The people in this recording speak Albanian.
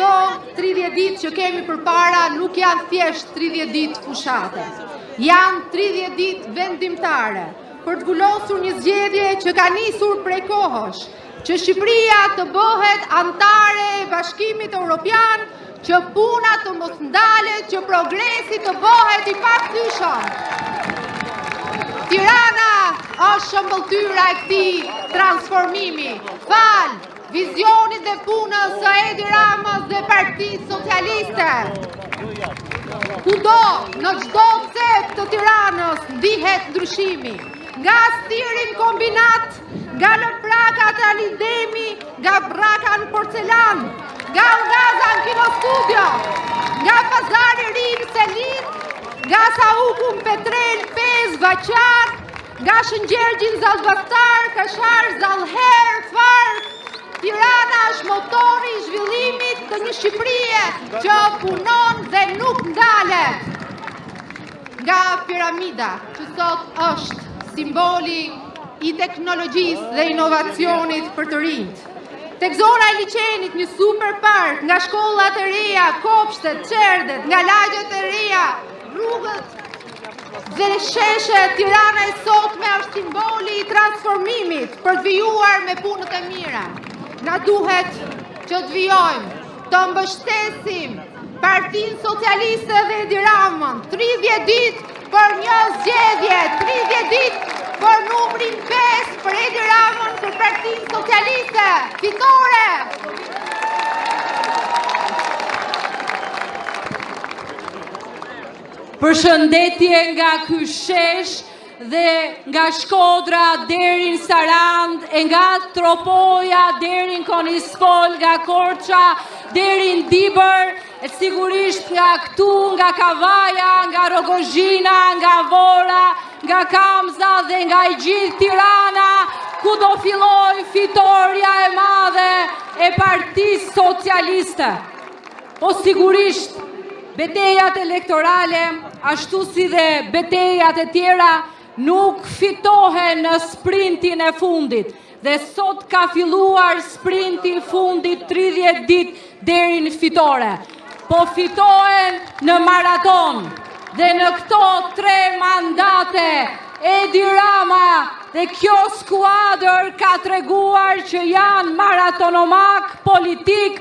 këto 30 ditë që kemi përpara nuk janë thjesht 30 ditë fushate. Janë 30 ditë vendimtare për të vullosur një zgjedhje që ka nisur prej kohësh, që Shqipëria të bëhet antare e Bashkimit Evropian, që puna të mos ndalet, që progresi të bëhet i pakthyeshëm. Tirana është shëmbëltyra e këtij transformimi. Fal vizionit dhe punës së Edi Ramës dhe Partisë Socialiste. Kudo, në çdo cep të Tiranës ndihet ndryshimi. Nga stirin kombinat, nga lëprakat e Alidemi, nga braka në porcelan, nga Ungaza në Kinostudio, nga Pazari i Ri në Selin, nga Sauku në Petrel 5 Vaçar, nga Shëngjergji në Zallbastar, Kashar, Zallher, Fark. Tirana është motori i zhvillimit të një Shqipërie që punon dhe nuk ndalet. Nga piramida, që sot është simboli i teknologjisë dhe inovacionit për të rinjt. Tek zona e liçenit një super park, nga shkollat e reja, kopshtet, qerdet, nga lagjet e reja, rrugët dhe sheshet, Tirana e sotme është simboli i transformimit për të vijuar me punët e mira. Na duhet që të vijojmë, të mbështesim Partinë Socialiste dhe Edi Ramën, 30 ditë për një zgjedhje, 30 ditë për numrin 5 për Edi Ramën, për Partinë Socialiste. Fitore! Përshëndetje nga ky shesh dhe nga Shkodra deri në Sarand, e nga Tropoja deri në Konispol, nga Korça deri në Dibër, e sigurisht nga këtu, nga Kavaja, nga Rogozhina, nga Vora, nga Kamza dhe nga i gjithë Tirana, ku do filloj fitoria e madhe e Partisë Socialiste. Po sigurisht, betejat elektorale, ashtu si dhe betejat e tjera, nuk fitohen në sprintin e fundit. Dhe sot ka filluar sprinti i fundit 30 ditë deri në fitore. Po fitohen në maraton. Dhe në këto 3 mandate, Edi Rama dhe kjo skuadër ka treguar që janë maratonomak politik